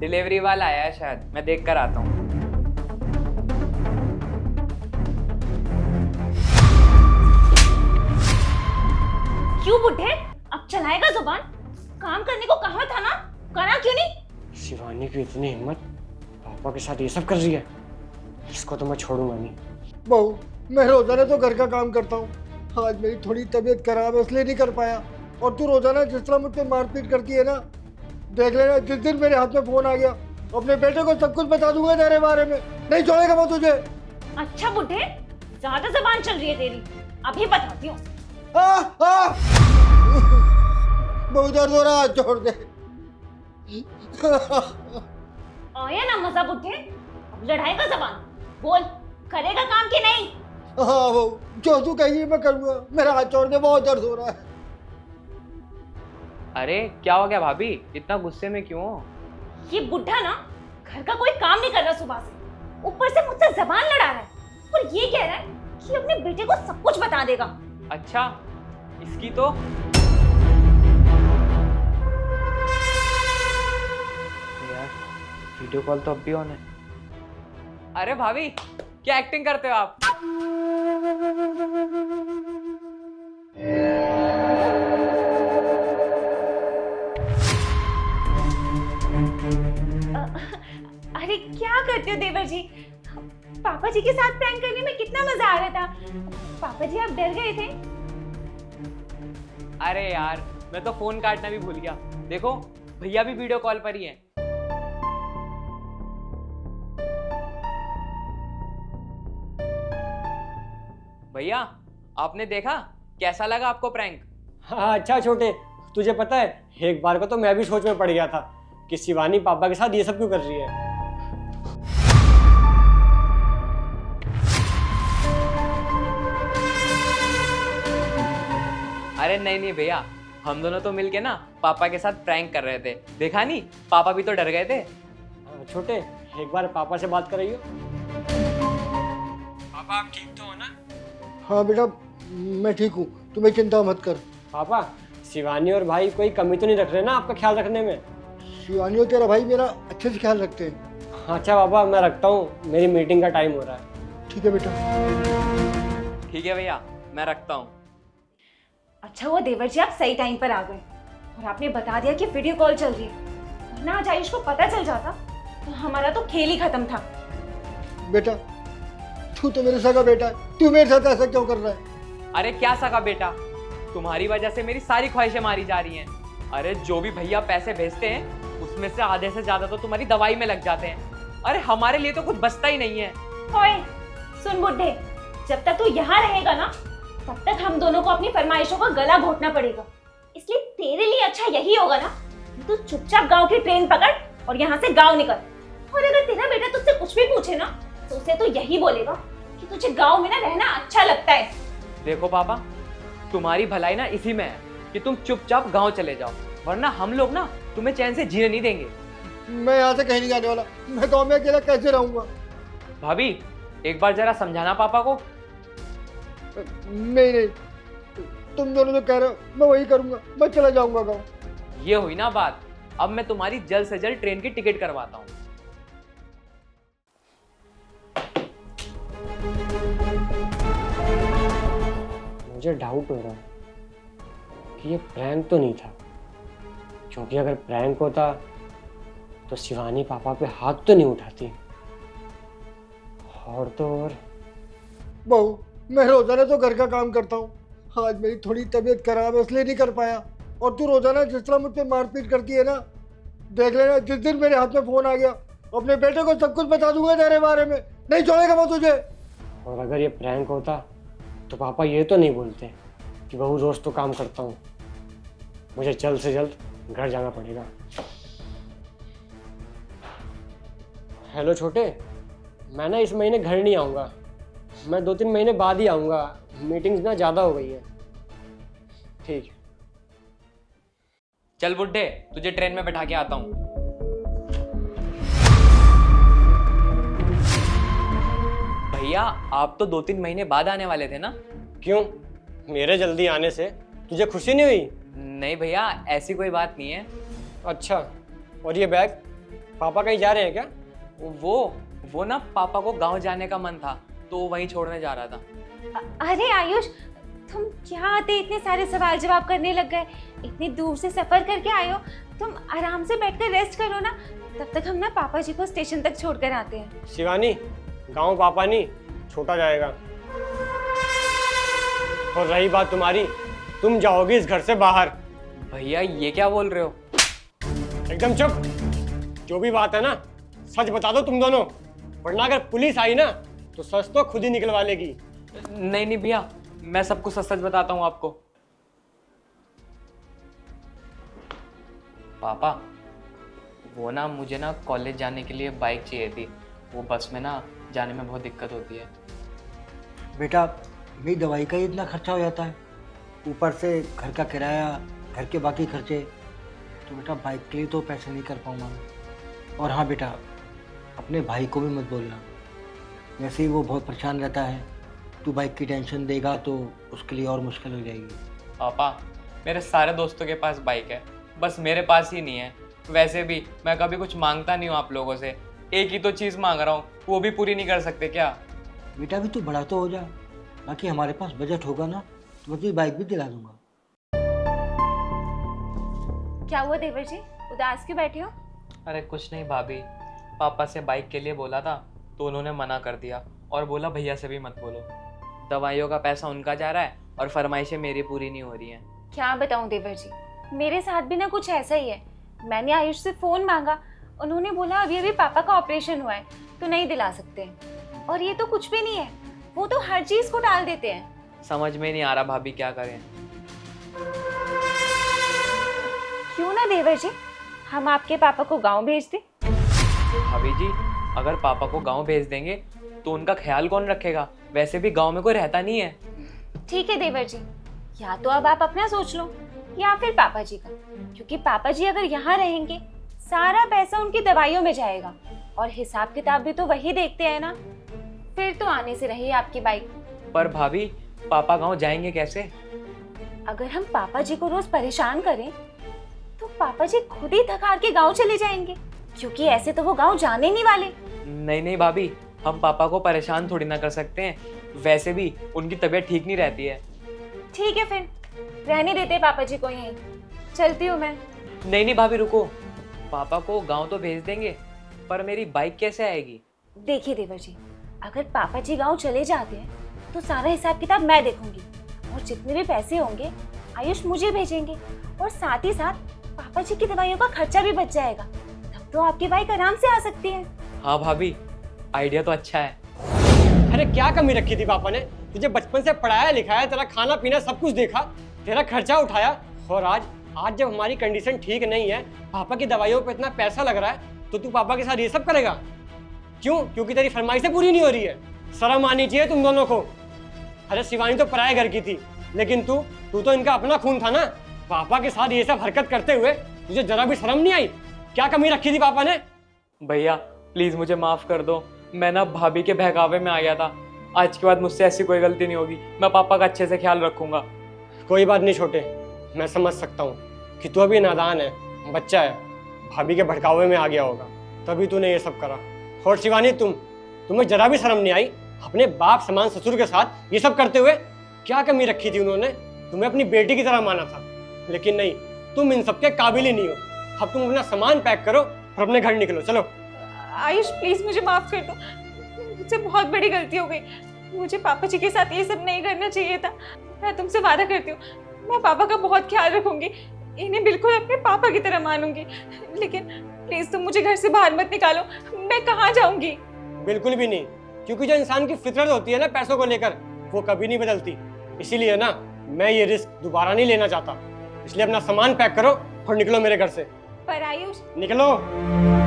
Delivery वाला आया है शायद, मैं देख कर आता हूँ। क्यों बुड्ढे, अब चलाएगा जुबान? काम करने को कहा था ना, करा क्यों नहीं? शिवानी की इतनी हिम्मत, पापा के साथ ये सब कर रही है। इसको तो मैं छोड़ूंगा नहीं। बहू, मैं रोजाना तो घर का काम करता हूँ, आज मेरी थोड़ी तबीयत खराब है इसलिए नहीं कर पाया। और तू रोजाना जिस तरह मुझ पर मारपीट करती है ना, देख लेना जिस दिन मेरे हाथ में फोन आ गया अपने बेटे को सब कुछ बता दूंगा तेरे बारे में, नहीं छोड़ेगा वो तुझे। अच्छा बुड्ढे, ज्यादा जबान चल रही है तेरी, अभी बताती हूँ। बहुत दर्द हो रहा है, छोड़ दे। आया ना मजा बुड्ढे, अब लड़ाई का जबान बोल, करेगा काम कि नहीं? हाँ वो जो तू कहेगी मैं करूँगा, मेरा हाथ छोड़ दे, बहुत दर्द हो रहा है। अरे क्या हो गया भाभी, इतना गुस्से में क्यों हो? ये बुड्ढा ना घर का कोई काम नहीं कर रहा सुबह से, ऊपर से मुझसे जबान लड़ा रहा है और ये कह रहा है कि अपने बेटे को सब कुछ बता देगा। अच्छा, इसकी तो यार वीडियो कॉल तो अब भी ऑन है। अरे भाभी, क्या एक्टिंग करते हो आप? अरे क्या करते हो देवर जी, पापा जी के साथ प्रैंक करने में कितना मजा आ रहा था। पापा जी आप डर गए थे? अरे यार, मैं तो फोन काटना भी भूल गया। देखो भैया भी वीडियो कॉल पर ही हैं। भैया, आपने देखा कैसा लगा आपको प्रैंक? हाँ अच्छा छोटे, तुझे पता है एक बार को तो मैं भी सोच में पड़ गया था कि शिवानी पापा के साथ ये सब क्यों कर रही है। अरे नहीं नहीं भैया, हम दोनों तो मिलके ना पापा के साथ प्रैंक कर रहे थे। देखा नहीं, पापा भी तो डर गए थे। छोटे, एक बार पापा से बात कराइयो। पापा आप ठीक तो हो ना? हाँ बेटा, मैं ठीक हूँ, तुम्हें चिंता मत कर। पापा, शिवानी और भाई कोई कमी तो नहीं रख रहे ना आपका ख्याल रखने में? शिवानी और तेरा भाई मेरा अच्छे से ख्याल रखते हैं। अच्छा पापा, मैं रखता हूँ, मेरी मीटिंग का टाइम हो रहा है। ठीक है बेटा। ठीक है भैया, मैं रखता हूँ। अच्छा हुआ देवर जी आप सही टाइम पर आ गए और आपने बता दिया कि वीडियो कॉल चल रही है, वरना आज आयुष को पता चल जाता तो हमारा तो खेल ही खत्म था। बेटा, तू तो मेरे सगा बेटा है, तू मेरे साथ ऐसा क्यों कर रहा है? अरे क्या सका बेटा, तुम्हारी वजह से मेरी सारी ख्वाहिशें मारी जा रही हैं। अरे जो भी भैया पैसे भेजते हैं उसमें से आधे से ज्यादा तो तुम्हारी दवाई में लग जाते हैं। अरे हमारे लिए तो कुछ बचता ही नहीं है। ओए सुन बुड्ढे, जब तक तू यहाँ रहेगा ना तब तक हम दोनों को अपनी फरमाइशों का गला घोटना पड़ेगा। इसलिए तेरे लिए अच्छा यही होगा ना कि तू चुपचाप गांव की ट्रेन पकड़ और यहाँ से गांव निकल। और अगर तेरा बेटा तुझसे कुछ भी पूछे ना तो उसे तो यही बोलेगा कि तुझे गांव में ना रहना अच्छा लगता है। देखो पापा, तुम्हारी भलाई ना इसी में है कि तुम चुपचाप गांव चले जाओ, वरना हम लोग ना तुम्हें चैन से जीने नहीं देंगे। मैं यहाँ से कहीं नहीं जाने वाला, मैं गाँव में अकेला कैसे रहूँगा? भाभी, एक बार जरा समझाना पापा को। नहीं नहीं, तुम दोनों जो कह रहे हो मैं वही करूँगा, मैं चला जाऊँगा गाँव। ये हुई ना बात, अब मैं तुम्हारी जल्द से जल्द ट्रेन की टिकट करवाता हूँ। मुझे डाउट हो रहा है कि ये प्रैंक तो नहीं था, क्योंकि अगर प्रैंक होता तो शिवानी पापा पे हाथ तो नहीं उठाती। और तो और बहू, मैं रोजाना तो घर का काम करता हूँ, आज मेरी थोड़ी तबीयत खराब है इसलिए नहीं कर पाया। और तू रोजाना जिस तरह मुझ पर मारपीट करती है ना, देख लेना जिस दिन मेरे हाथ में फोन आ गया अपने बेटे को सब कुछ बता दूंगा तेरे बारे में, नहीं छोड़ेगा वो तुझे। और अगर ये प्रैंक होता तो पापा ये तो नहीं बोलते कि बहू रोज तो काम करता हूँ, मुझे जल्द से जल्द घर जाना पड़ेगा। हेलो छोटे, मैं ना इस महीने घर नहीं आऊँगा, मैं 2-3 महीने बाद ही आऊँगा, मीटिंग्स ना ज़्यादा हो गई है। ठीक। चल बुड्ढे, तुझे ट्रेन में बैठा के आता हूँ। भैया, आप तो 2-3 महीने बाद आने वाले थे ना? क्यों, मेरे जल्दी आने से तुझे खुशी नहीं हुई? नहीं भैया, ऐसी कोई बात नहीं है। अच्छा, और ये बैग? पापा कहीं जा रहे हैं क्या? वो ना पापा को गांव जाने का मन था तो वहीं छोड़ने जा रहा था। अरे आयुष, तुम क्या आते इतने सारे सवाल जवाब करने लग गए? इतनी दूर से सफर करके आए हो, तुम आराम से बैठकर रेस्ट करो ना। तब तक हम ना पापा जी को स्टेशन तक छोड़कर आते हैं। शिवानी, गांव पापा नहीं, छोटा जाएगा। और रही बात तुम्हारी, तुम जाओगी इस घर से बाहर। भैया ये क्या बोल रहे हो? एकदम चुप। जो भी बात है ना, सच बता दो तुम दोनों, वरना अगर पुलिस आई ना तो सच तो खुद ही निकलवा लेगी। नहीं भैया, मैं सब कुछ सच बताता हूँ आपको। पापा, वो ना मुझे ना कॉलेज जाने के लिए बाइक चाहिए थी। वो बस में ना जाने में बहुत दिक्कत होती है। बेटा, मेरी दवाई का ही इतना खर्चा हो जाता है, ऊपर से घर का किराया, घर के बाकी खर्चे, तो बेटा बाइक के लिए तो पैसे नहीं कर पाऊंगा मैं। और हाँ बेटा, अपने भाई को भी मत बोलना, वैसे ही वो बहुत परेशान रहता है। तू बाइक की टेंशन देगा तो उसके लिए और मुश्किल हो जाएगी। पापा, मेरे सारे दोस्तों के पास बाइक है, बस मेरे पास ही नहीं है। वैसे भी मैं कभी कुछ मांगता नहीं हूँ आप लोगों से, एक ही तो चीज़ मांग रहा हूँ, वो भी पूरी नहीं कर सकते क्या? बेटा भी तू बड़ा तो हो जा, बाकी हमारे पास बजट होगा ना तो मैं तुझे बाइक भी दिला दूंगा। क्या हुआ देवर जी, उदास क्यों बैठे हो? अरे कुछ नहीं भाभी, पापा से बाइक के लिए बोला था तो उन्होंने मना कर दिया और बोला भैया से भी मत बोलो। दवाइयों का पैसा उनका जा रहा है और फरमाइशें मेरी पूरी नहीं हो रही हैं। क्या बताऊं देवर जी, मेरे साथ भी ना कुछ ऐसा ही है। मैंने आयुष से फ़ोन मांगा, उन्होंने बोला अभी अभी पापा का ऑपरेशन हुआ है तो नहीं दिला सकते। और ये तो कुछ भी नहीं है, वो तो हर चीज़ को टाल देते हैं। समझ में नहीं आ रहा भाभी क्या करें। क्यों ना देवर जी, हम आपके पापा को गांव भेज दें। भाभी जी, अगर पापा को गांव भेज देंगे तो उनका ख्याल कौन रखेगा? वैसे भी गांव में कोई रहता नहीं है। ठीक है देवर जी, या तो अब आप अपना सोच लो या फिर पापा जी का, क्योंकि पापा जी अगर यहाँ रहेंगे सारा पैसा उनकी दवाइयों में जाएगा और हिसाब किताब भी तो वही देखते हैं ना। फिर तो आने से रही आपकी बाइक। पर भाभी, पापा गांव जाएंगे कैसे? अगर हम पापा जी को रोज परेशान करें तो पापा जी खुद ही थक हार के गांव चले जाएंगे, क्योंकि ऐसे तो वो गांव जाने नहीं वाले। नहीं भाभी, हम पापा को परेशान थोड़ी ना कर सकते हैं, वैसे भी उनकी तबीयत ठीक नहीं रहती है। ठीक है, फिर रहने देते पापा जी को यहीं, चलती हूँ मैं। नहीं भाभी रुको, पापा को गांव तो भेज देंगे पर मेरी बाइक कैसे आएगी? देखिए देवर जी, अगर पापा जी गांव चले जाते हैं तो सारा हिसाब किताब मैं देखूंगी और जितने भी पैसे होंगे आयुष मुझे भेजेंगे और साथ ही साथ पापा जी की दवाइयों का खर्चा भी बच जाएगा। तब तो आपकी बाइक आराम से आ सकती है। हाँ भाभी, आइडिया तो अच्छा है। अरे क्या कमी रखी थी पापा ने? तुझे बचपन से पढ़ाया लिखाया, तेरा खाना पीना सब कुछ देखा, तेरा खर्चा उठाया, और आज जब हमारी कंडीशन ठीक नहीं है, पापा की दवाइयों पे इतना पैसा लग रहा है, तो तू पापा के साथ ये सब करेगा? क्यों? क्योंकि तेरी फरमाइशें पूरी नहीं हो रही है। शर्म आनी चाहिए तुम दोनों को। अरे शिवानी तो पराये घर की थी, लेकिन तू तो इनका अपना खून था ना। पापा के साथ ये सब हरकत करते हुए तुझे जरा भी शर्म नहीं आई? क्या कमी रखी थी पापा ने? भैया प्लीज मुझे माफ कर दो, मैं ना भाभी के बहकावे में आ गया था। आज के बाद मुझसे ऐसी कोई गलती नहीं होगी, मैं पापा का अच्छे से ख्याल रखूंगा। कोई बात नहीं छोटे, मैं समझ सकता हूँ कि तू अभी नादान है, बच्चा है, भाभी के भड़कावे में आ गया होगा, तभी तूने ये सब करा। और शिवानी, तुम्हें जरा भी शर्म नहीं आई अपने बाप समान ससुर के साथ ये सब करते हुए? क्या कमी रखी थी उन्होंने? तुम्हें अपनी बेटी की तरह माना था, लेकिन नहीं, तुम इन सब के काबिल ही नहीं हो। अब तुम अपना सामान पैक करो और अपने घर निकलो, चलो। आयुष प्लीज मुझे माफ कर दो, मुझसे बहुत बड़ी गलती हो गई। मुझे पापा जी के साथ ये सब नहीं करना चाहिए था। मैं तुमसे वादा करती हूँ, मैं पापा का बहुत ख्याल रखूंगी, इन्हें बिल्कुल अपने पापा की तरह मानूंगी। लेकिन प्लीज तुम मुझे घर से बाहर मत निकालो, मैं कहाँ जाऊंगी? बिल्कुल भी नहीं, क्योंकि जो इंसान की फितरत होती है ना पैसों को लेकर, वो कभी नहीं बदलती। इसीलिए ना मैं ये रिस्क दोबारा नहीं लेना चाहता। इसलिए अपना सामान पैक करो और निकलो मेरे घर से। पर आयुष, निकलो।